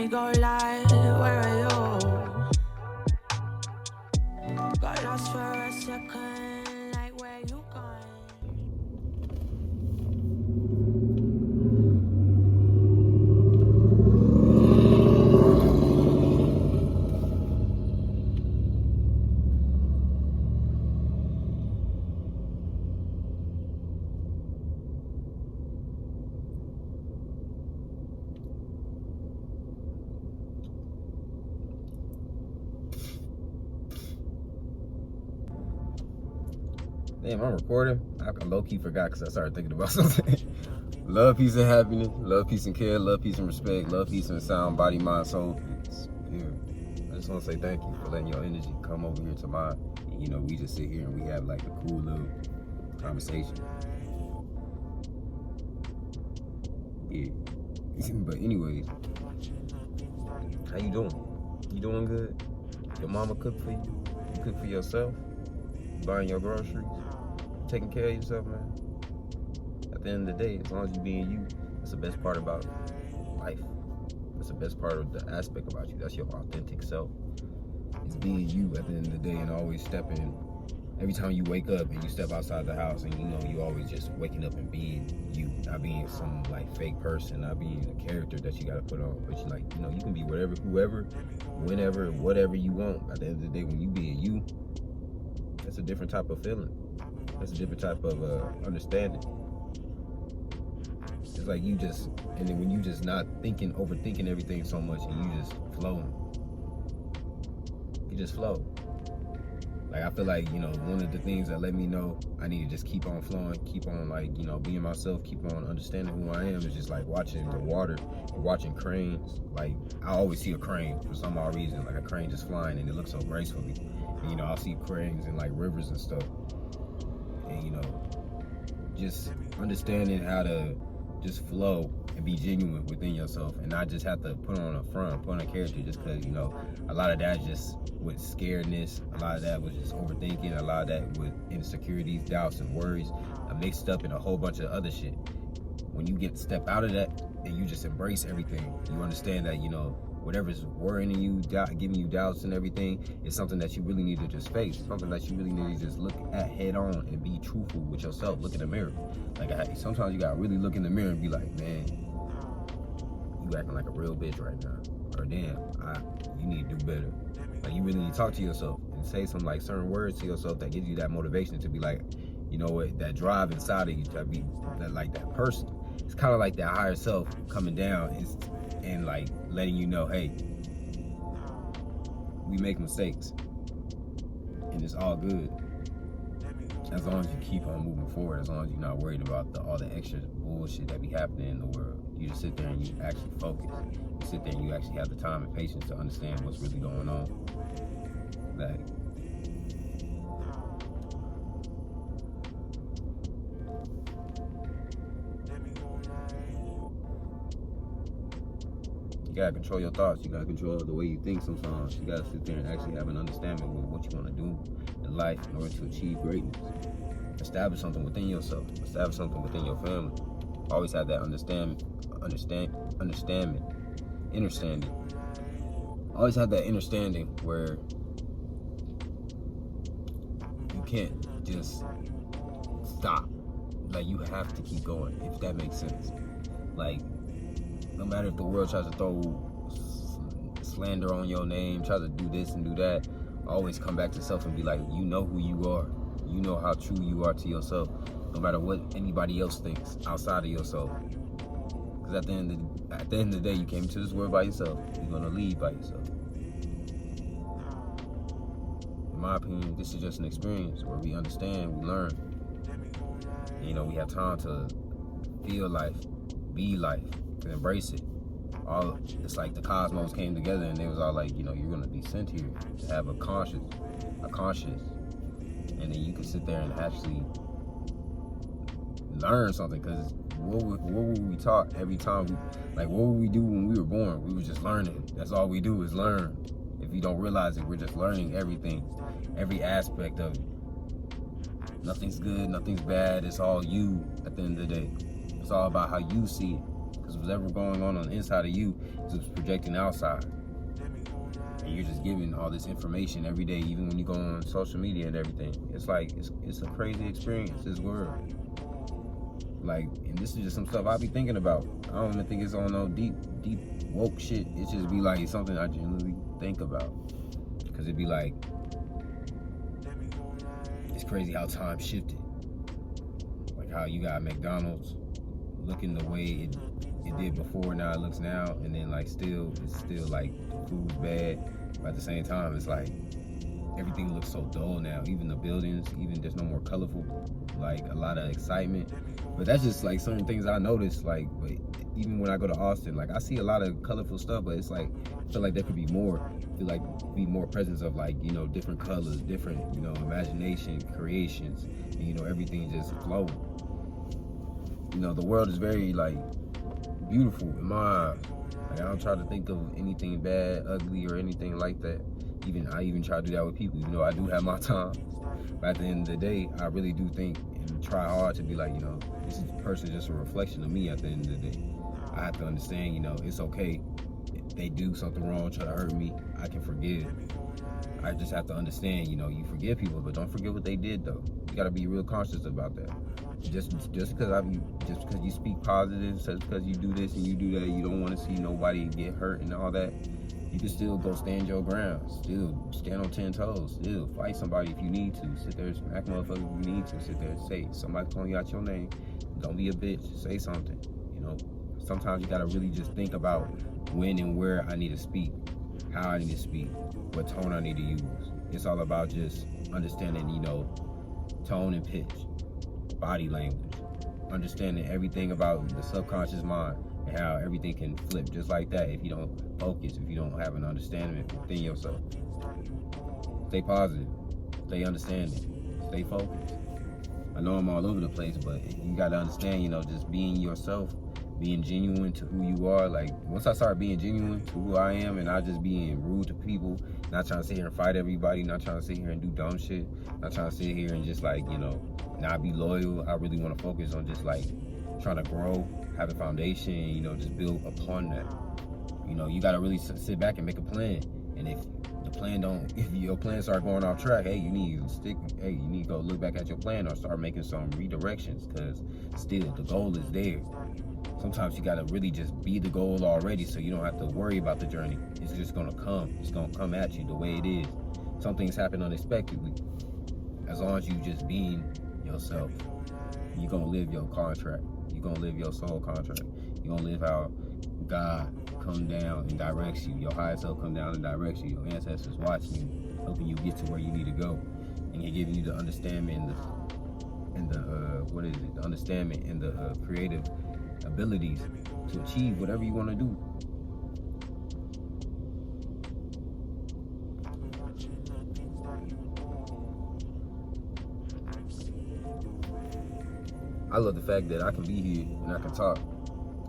me go live, where are you? Got lost for a second, like where you gone? Damn, I'm recording. I low-key forgot because I started thinking about something. Love, peace, and happiness. Love, peace, and care. Love, peace, and respect. Love, peace, and sound, body, mind, soul. Yeah. I just want to say thank you for letting your energy come over here to mine. And, you know, we just sit here and we have like a cool little conversation. Yeah. But anyways, how you doing? You doing good? Your mama cook for you? You cook for yourself? Buying your groceries? Taking care of yourself, man. At the end of the day, as long as you being you, that's the best part about life. That's the best part of the aspect about you. That's your authentic self. It's being you at the end of the day and always stepping. Every time you wake up and you step outside the house and you know you always just waking up and being you, not being some like fake person, not being a character that you gotta put on. But you like, you know, you can be whatever, whoever, whenever, whatever you want. At the end of the day, when you being you, that's a different type of feeling. That's a different type of understanding. It's like you just, and then when you just not thinking, overthinking everything so much, and you just flowing. You just flow. Like I feel like, you know, one of the things that let me know I need to just keep on flowing, keep on like, you know, being myself, keep on understanding who I am is just like watching the water, watching cranes. Like I always see a crane for some odd reason, like a crane just flying and it looks so gracefully. And, you know, I'll see cranes in like rivers and stuff. And, you know, just understanding how to just flow and be genuine within yourself and not just have to put on a front, put on a character just because, you know, a lot of that just with scaredness, a lot of that was just overthinking, a lot of that with insecurities, doubts, and worries, mixed up in a whole bunch of other shit. When you get step out of that and you just embrace everything, you understand that, you know, whatever's worrying you, giving you doubts and everything, is something that you really need to just face, something that you really need to just look at head on and be truthful with yourself. Look in the mirror. Like sometimes you gotta really look in the mirror and be like, man, you acting like a real bitch right now, or damn, you need to do better. Like you really need to talk to yourself and say some like certain words to yourself that gives you that motivation to be like, you know what, that drive inside of you to be that, like that person. It's kind of like that higher self coming down and like letting you know, hey, we make mistakes and it's all good as long as you keep on moving forward, as long as you're not worried about all the extra bullshit that be happening in the world. You just sit there and you actually focus. You sit there and you actually have the time and patience to understand what's really going on. Like, you gotta control your thoughts. You gotta control the way you think sometimes. You gotta sit there and actually have an understanding with what you wanna do in life in order to achieve greatness. Establish something within yourself. Establish something within your family. Always have that understanding. Always have that understanding where you can't just stop. Like you have to keep going, if that makes sense. Like, no matter if the world tries to throw slander on your name, tries to do this and do that, always come back to self and be like, you know who you are. You know how true you are to yourself, no matter what anybody else thinks outside of yourself. Because at the end of the day, you came to this world by yourself. You're gonna leave by yourself. In my opinion, this is just an experience where we understand, we learn. And, you know, we have time to feel life, be life, to embrace it. It's like the cosmos came together and they was all like, you know, you're gonna be sent here to have a conscience, and then you can sit there and actually learn something. Because what were we taught every time? What would we do when we were born? We were just learning. That's all we do is learn. If you don't realize it, we're just learning everything, every aspect of it. Nothing's good, nothing's bad. It's all you at the end of the day. It's all about how you see it. Because whatever's going on the inside of you is what's projecting outside. And you're just giving all this information every day, even when you go on social media and everything. It's like, it's a crazy experience, this world. Like, and this is just some stuff I be thinking about. I don't even think it's on no deep woke shit. It just be like something I genuinely think about. Because it be like, it's crazy how time shifted. Like how you got McDonald's looking the way it did before, now it looks now, and then like it's still like the food's bad, but at the same time it's like everything looks so dull now. Even the buildings, even there's no more colorful, like a lot of excitement. But that's just like certain things I noticed. Like, but even when I go to Austin, like I see a lot of colorful stuff, but it's like I feel like there could be more. I feel like be more presence of like, you know, different colors, different, you know, imagination, creations, and you know, everything just flowing. You know, the world is very like beautiful in my eyes. Like I don't try to think of anything bad, ugly, or anything like that. I even try to do that with people, even though I do have my time. But at the end of the day, I really do think and try hard to be like, you know, this person is just a reflection of me at the end of the day. I have to understand, you know, it's okay. If they do something wrong, try to hurt me, I can forgive. I just have to understand, you know, you forgive people, but don't forget what they did though. You gotta be real conscious about that. Just because you speak positive, just because you do this and you do that, you don't want to see nobody get hurt and all that. You can still go stand your ground, still stand on 10 toes, still fight somebody if you need to. Sit there and smack motherfuckers if you need to. Sit there and say, somebody calling you out your name, don't be a bitch, say something. You know, sometimes you gotta really just think about when and where I need to speak, how I need to speak, what tone I need to use. It's all about just understanding, you know, tone and pitch, body language, understanding everything about the subconscious mind and how everything can flip just like that if you don't focus, if you don't have an understanding within yourself. Stay positive, stay understanding, stay focused. I know I'm all over the place, but you gotta understand, you know, just being yourself, being genuine to who you are. Like once I start being genuine to who I am and not just being rude to people, not trying to sit here and fight everybody, not trying to sit here and do dumb shit, not trying to sit here and just like, you know, not be loyal. I really want to focus on just like trying to grow, have a foundation, you know, just build upon that. You know, you got to really sit back and make a plan. And if your plans start going off track, hey, you need to go look back at your plan or start making some redirections, because still the goal is there. Sometimes you got to really just be the goal already, so you don't have to worry about the journey. It's just going to come. It's going to come at you the way it is. Some things happen unexpectedly. As long as you just being yourself, you're going to live your contract. You're going to live your soul contract. You're going to live how God come down and directs you. Your higher self come down and directs you. Your ancestors watching you, helping you get to where you need to go. And He's giving you the understanding and the understanding and the creative abilities to achieve whatever you want to do. I love the fact that I can be here and I can talk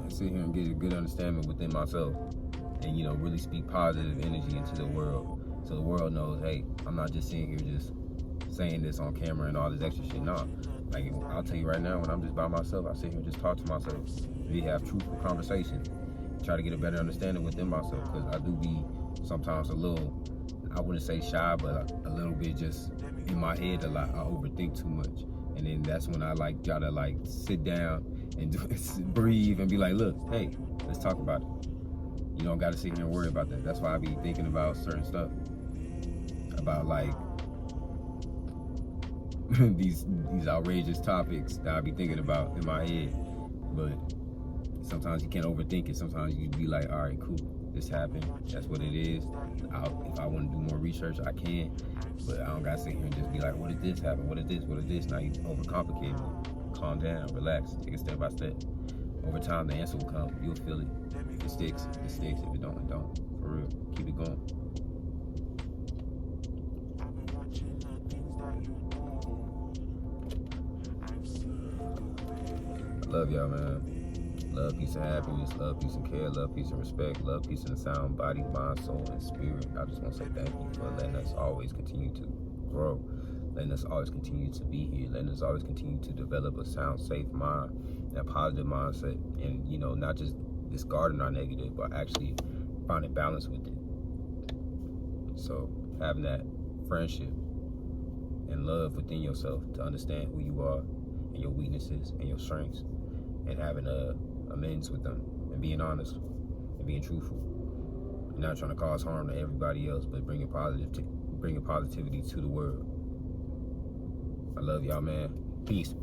and sit here and get a good understanding within myself, and you know, really speak positive energy into the world, so the world knows, hey, I'm not just sitting here just saying this on camera and all this extra shit. No, like I'll tell you right now, when I'm just by myself, I sit here and just talk to myself. We have truthful conversations, try to get a better understanding within myself, because I do be sometimes a little, I wouldn't say shy, but a little bit just in my head a lot. I overthink too much. And then that's when I like try to like sit down and breathe and be like, look, hey, let's talk about it. You don't gotta sit here and worry about that. That's why I be thinking about certain stuff, about like these outrageous topics that I be thinking about in my head. But sometimes you can't overthink it. Sometimes you be like, all right, cool, this happened, that's what it is. If I want to do more research, I can, but I don't gotta sit here and just be like, what did this happen? What did this? Now you overcomplicate it. Calm down, relax, take it step by step. Over time, the answer will come. You'll feel it. If it sticks, it sticks. If it don't, it don't. For real, keep it going. I love y'all, man. Love, peace, and happiness. Love, peace, and care. Love, peace, and respect. Love, peace, and a sound body, mind, soul, and spirit. I just want to say thank you for letting us always continue to grow. letting us always continue to be here, letting us always continue to develop a sound, safe mind, and a positive mindset, and not just discarding our negative, but actually finding balance with it. So having that friendship and love within yourself to understand who you are and your weaknesses and your strengths, and having amends with them, and being honest and being truthful. You're not trying to cause harm to everybody else, but bringing positivity to the world. I love y'all, man. Peace.